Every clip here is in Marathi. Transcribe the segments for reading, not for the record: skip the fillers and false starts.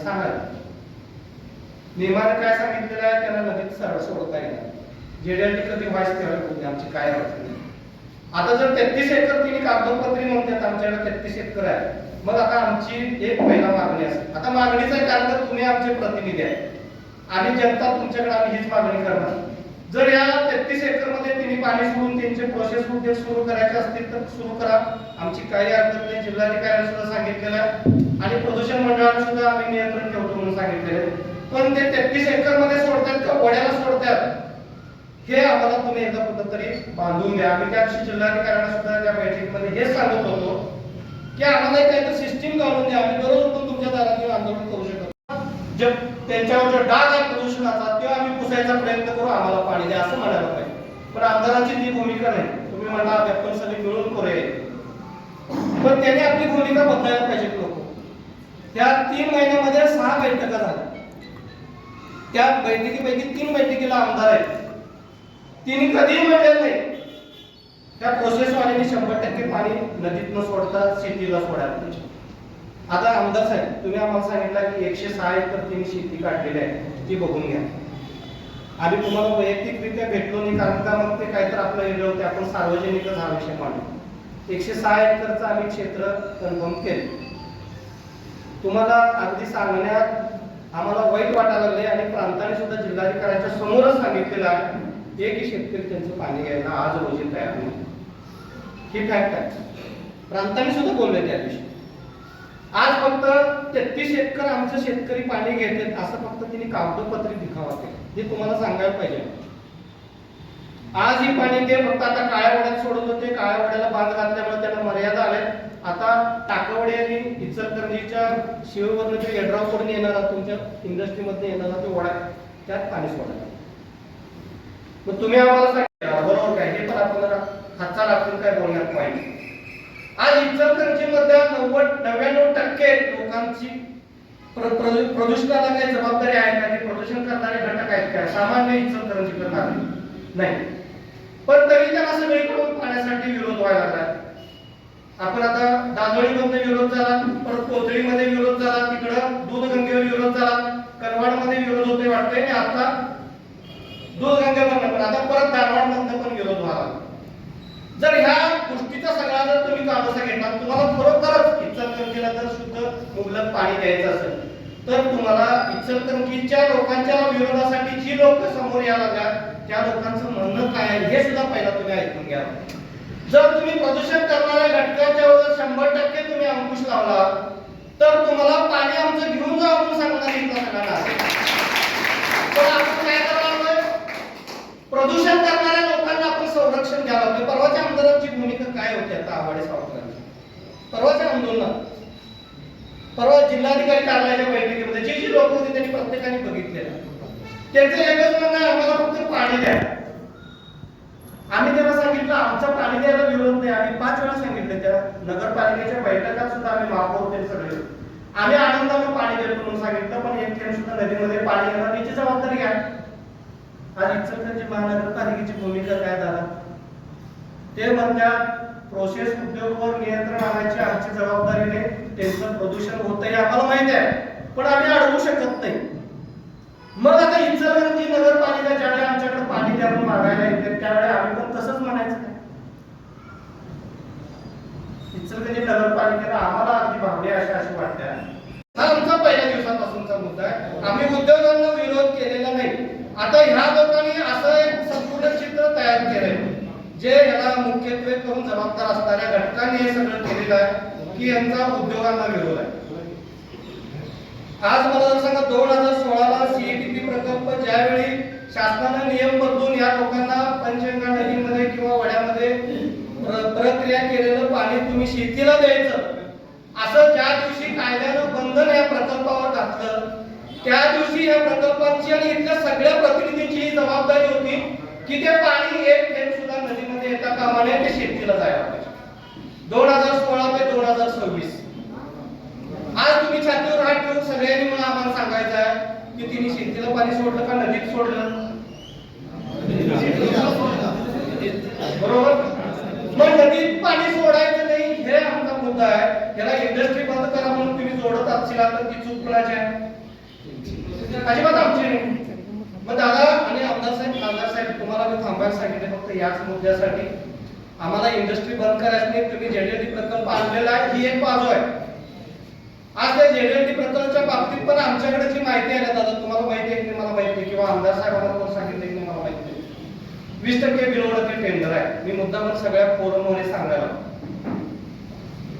सांगा. नियमाने काय सांगितलेलं आहे, त्यांना नदीत सरळ सोडता येणार. जेडीआरटी कधी व्हायच तेव्हा आमची काय अडचण नाही. आता जर 33 एकर तिने कागदोपत्री म्हणतात आमच्याकडे 33 एकर आहे, मग आता आमची एक पहिला मागणी असेल. आता मागणीचं कारण तर तुम्ही आमचे प्रतिनिधी आहे आणि जनता तुमच्याकडे आम्ही हीच मागणी करणार. जर या 33 एकर मध्ये तिने पाणी सोडून त्यांचे प्रोसेस उद्योग सुरू करायचे असतील तर सुरू करा, आमची काही अडचण नाही. जिल्हाधिकाऱ्यांनी सुद्धा सांगितलेलं आहे आणि प्रदूषण मंडळाने सुद्धा आम्ही नियंत्रण ठेवतो म्हणून सांगितलेलं आहे. पण ते 33 एकर मध्ये सोडतात का वड्याला सोडतात हे आम्हाला तुम्ही एकदा कुठंतरी बांधून द्या. आम्ही त्या दिवशी जिल्हाधिकाऱ्यांना सुद्धा त्या बैठकीमध्ये हे सांगत होतो की आम्हाला काहीतरी सिस्टीम घालून द्या, आम्ही दररोज उठून तुमच्या दारात आंदोलन करू शकतो. जे त्यांच्यावर जो डाग आहे प्रदूषणाचा तो आम्ही पुसायचा प्रयत्न करू, आम्हाला पाणी द्या असं म्हणायला पाहिजे. पण आमदारांची ती भूमिका नाही. तुम्ही म्हणा आपण सगळे मिळून करूया, पण त्यांनी आपली भूमिका बदलायला पाहिजे. लोक त्या 3 महिन्यामध्ये 6 बैठका झाल्या. त्या बैठकीपैकी 3 बैठकीला आमदार आहेत, तिने कधीही म्हटलेलं नाही त्या प्रोसेस वाल्यांनी 100% पाणी नदीत न सोडता शेतीला सोडायला. आता आमदार साहेब तुम्ही आम्हाला सांगितलं की 106 एकर तिने शेती काढलेली आहे, ती बघून घ्या. आम्ही तुम्हाला वैयक्तिकरित्या भेटलो नाही, कारण का मग ते काहीतरी आपलं एरिया होते, आपण सार्वजनिकच हा विषय मांडलो. 106 एकरचं आम्ही क्षेत्र कन्फर्म केले. तुम्हाला अगदी सांगण्यात आम्हाला वाईट वाटायला लागले आणि प्रांताने सुद्धा जिल्हाधिकाऱ्यांच्या समोरच सांगितलेलं आहे की शेतकरी त्यांचं पाणी घ्यायला आज रोजी तयार नाही. ही फॅक्ट आहे. प्रांताने सुद्धा बोलले त्या दिवशी. आज फक्त 33 एकर आमचे शेतकरी पाणी घेतात असं फक्त तिने कागदोपत्री दिखावा केला. हे तुम्हाला सांगायला पाहिजे. आज ही पाणी ते फक्त आता काळ्या वड्यात सोडत होते, काळ्या वड्याला बांध घातल्यामुळे त्यांना मर्यादा आल्या. आता टाकवडे आणि इचलकरंजीच्या शिववर्ण जे यड्राव कडून येणारा तुमच्या इंडस्ट्रीमध्ये येणारा ते वडा त्यात पाणी सोडायला. मग तुम्ही आम्हाला सांगा बरोबर काय, हे पण आपल्याला हातचा लागून काय बोलण्यात पाहिजे. आज इचलकरंजी मध्ये 99% लोकांची प्रदूषणाला काही जबाबदारी आहे का? प्रदूषण करणारे घटक आहेत का? सामान्य इचलकरंजी करणारे नाही. पण तरी त्यांना सगळीकडून पाण्यासाठी विरोध व्हायला लागला. आपण आता दादोळीमध्ये विरोध झाला, परत कोथळीमध्ये विरोध झाला, तिकडं दूधगंगेवर विरोध झाला, करवाडमध्ये विरोध होते वाटते, आणि आता दूधगंगेवर पण आता परत दारवाडमध्ये पण विरोध व्हावा. जर ह्या गोष्टीचा सगळा जर तुम्ही काढोसा घेतला, तुम्हाला खरोखरच इचलकरंजीला जर शुद्ध मुबलक पाणी द्यायचं असेल तर तुम्हाला इचलकरंजीच्या लोकांच्या विरोधासाठी जी लोक समोर यायला लागतात त्या लोकांचं म्हणणं काय आहे हे सुद्धा पहिला तुम्ही ऐकून घ्या. जर तुम्ही प्रदूषण करणाऱ्या घटकाच्या वर 100% तुम्ही अंकुश लावला तर तुम्हाला पाणी आमचं घेऊन जा म्हणून सांगणार इथला सगळ्यांना. पण आपण काय करायला, प्रदूषण करणाऱ्या लोकांना आपण संरक्षण द्यायला लागलो. परवाच्या आंदोलनाची भूमिका काय होती? आता आवाडे सावकारांची परवाच्या आंदोलनात, परवा जिल्हाधिकारी कार्यालयाच्या बैठकीमध्ये जी जी लोक होती त्यांनी प्रत्येकाने बघितलेलं. त्यांचं एकच म्हणणं आहे, आम्हाला फक्त पाणी द्या. आम्ही त्यांना सांगितलं आमचं पाणी द्यायला विरोध नाही. आम्ही 5 वेळा सांगितलं त्या नगरपालिकेच्या बैठकात सुद्धा आम्ही महापौर ते सगळे आम्ही आनंदाने पाणी देतो म्हणून सांगितलं, पण एक थेंब सुद्धा नदीमध्ये पाणी येणार याची जबाबदारी घ्या. आज इचलकरंजी महानगरपालिकेची भूमिका काय झाला? ते म्हणतात प्रोसेस उद्योगावर नियंत्रण आणायची आमची जबाबदारी नाही, त्यांचं प्रदूषण होतं हे आम्हाला माहिती आहे, पण आम्ही अडवू शकत नाही. मग आता इचलकरंजी नगरपालिका ज्यावेळी आमच्याकडे पाणी द्या म्हणून मागायला येते त्यावेळी आम्ही पण तसंच म्हणायचं काय? इचलकरंजी नगरपालिकेला आम्हाला अगदी भावने अशी वाटते. हा आमचा पहिल्या दिवसापासूनचा मुद्दा आहे. आम्ही उद्योगांना विरोध केलेला नाही. आता ह्या लोकांनी असं एक संपूर्ण चित्र तयार केलंय जे याला मुख्यत्वे करून जबाबदार असणाऱ्या घटकांनी हे सगळं केलेलं आहे की यांचा उद्योगांना विरोध आहे. आज मला जर सांगा 2016ला सीईटीपी प्रकल्प ज्यावेळी शासनाने नियम बदलून या लोकांना पंचगंगा नदीमध्ये किंवा वड्यामध्ये प्रक्रिया केलेलं पाणी तुम्ही शेतीला द्यायचं असं ज्या दिवशी कायद्यानं बंधन या प्रकल्पावर घातलं त्या दिवशी या प्रकल्पाची आणि इथल्या सगळ्या प्रतिनिधींची ही जबाबदारी होती की ते पाणी एक थेंब सुद्धा नदीमध्ये येता कामा नये, ते शेतीला जायला पाहिजे. 2016 ते 2026 आज तुम्ही छातीवर हात ठेवून सगळ्यांनी मला आम्हाला सांगायचं आहे की तिने शेतीला पाणी सोडलं का नदीत सोडलं? बरोबर. मग नदीत पाणी सोडायचं नाही हे आमचा मुद्दा आहे. याला इंडस्ट्री बंद करा म्हणून तुम्ही जोडत असतील तर ती चूक कुणाची आहे? पाठीमागे सांगितले फक्त याच मुद्द्यासाठी आम्हाला इंडस्ट्री बंद करायची नाही. तुम्ही जेडीएलटी प्रकल्प आणलेला आहे ही एक बाजू आहे. आज त्या जेडीएलटी प्रकल्पाच्या बाबतीत पण आमच्याकडे जी माहिती आहे ना दादा, तुम्हाला माहिती आहे की मला माहिती आहे, किंवा आमदार साहेबांना कोण सांगितलं की मला माहिती आहे, 20% बिलोड ते टेंडर आहे. मी मुद्दाम सगळ्या फोरममध्ये सांगायला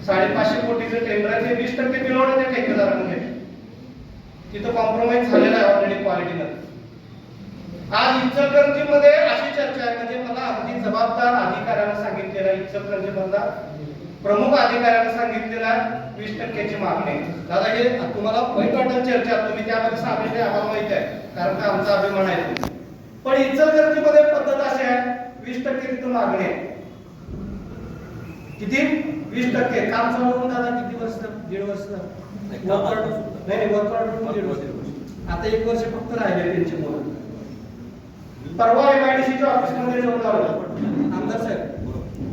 550 कोटीचं टेंडर आहे, ते 20% बिलोड ते ठेकेदारांनी तिथं कॉम्प्रोमाइज झालेला आहे ऑलरेडी क्वालिटीमध्ये. आज इचलकरंजीमध्ये अशी चर्चा आहे, म्हणजे मला अगदी जबाबदार अधिकाऱ्यानं सांगितलेलं आहे, इचलकरंजीमधला प्रमुख अधिकाऱ्यानं सांगितलेला 20%ची मागणी. दादा हे तुम्हाला वाईट वाटेल चर्चा, तुम्ही त्यामध्ये सामील आहे आम्हाला माहिती आहे, कारण का आमचा अभिमान आहे. पण इचलकरंजीमध्ये पद्धत अशी आहे 20% तिथं मागणी आहे. किती? 20% काम चालू होऊन दादा किती वर्ष? 1.5 वर्ष नाही वर्क ऑर्डर 1.5 वर्ष. आता 1 वर्ष फक्त राहिले त्यांची मुलं. परवा एमआयडीसीच्या ऑफिसमध्ये जाऊन आलो आमदार साहेब,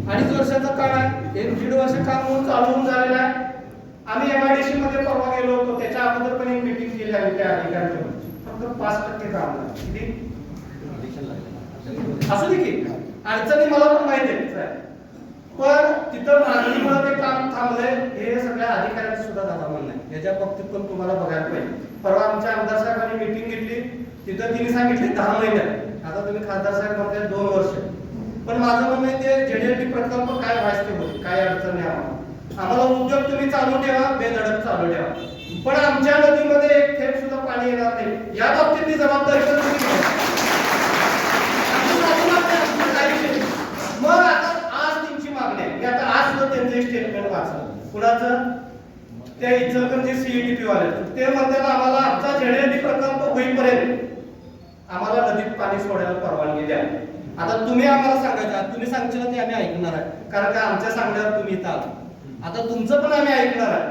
2.5 वर्षाचा काळ आहे, 1.5 वर्ष काम होऊन चालू होऊन झालेलं आहे. आम्ही एमआयडीसी मध्ये परवा गेलो होतो, त्याच्या अगोदर पण एक मीटिंग केली आहे त्या अधिकाऱ्यांच्या, फक्त 5% काम झालं. किती असू दे की अडचणी मला पण माहिती आहे, पण तिथं मागणीमुळे ते काम थांबलंय हे सगळ्या अधिकाऱ्यांचं सुद्धा दादा म्हणणं आहे. याच्या बाबतीत पण तुम्हाला बघायला पाहिजे. परवा आमच्या आमदार साहेबांनी मीटिंग घेतली, तिथं तिने सांगितले 10 महिन्यात. आता तुम्ही खासदार साहेब म्हणताय 2 वर्ष. पण माझं म्हणणं आहे ते जेडीएलटी प्रकल्प काय व्हायचे होते, काय अडचण नाही आम्हाला उद्योग तुम्ही चालू ठेवा, बेधडक चालू ठेवा, पण आमच्या नदीमध्ये एक थेंब सुद्धा पाणी येणार नाही या बाबतीत ती जबाबदारी तर तुम्ही घ्या. मग आता आज त्यांची मागणी आहे, मी आता आज सुद्धा त्यांचं स्टेटमेंट वाचलं. कुणाचं? त्या इचलकरंजी सीईटीपी वाले ते म्हणतात आम्हाला आमचा जेडीएलटी प्रकल्प होईपर्यंत आम्हाला नदीत पाणी सोडायला परवानगी द्या. आता तुम्ही आम्हाला सांगायचं, तुम्ही सांगशील ते आम्ही ऐकणार आहे, कारण का आमच्या सांगण्यावर तुम्ही इथं आला. आता तुमचं पण आम्ही ऐकणार आहे.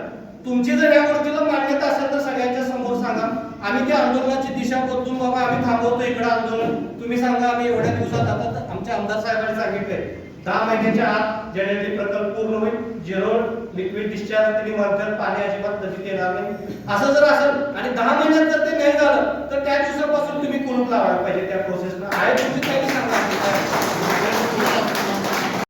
तुमची जर या गोष्टीला मान्यता असेल तर सगळ्यांच्या समोर सांगा. आम्ही त्या आंदोलनाची दिशा बदलून बाबा आम्ही थांबवतो इकडे आंदोलन. तुम्ही सांगा आम्ही एवढ्या दिवसात, आता आमच्या आमदार साहेबांनी सांगितले 10 महिन्याच्या आत जेडीएलटी प्रकल्प पूर्ण होईल, झिरो लिक्विड डिस्चार्ज तरी म्हणतात, पाणी अजिबात नदीत येणार नाही. असं जर असेल आणि 10 महिन्यात जर ते नाही झालं तर त्या दिवसापासून तुम्ही कुलूप लावायला पाहिजे त्या प्रोसेसला. आहे तुमची काही सांगा.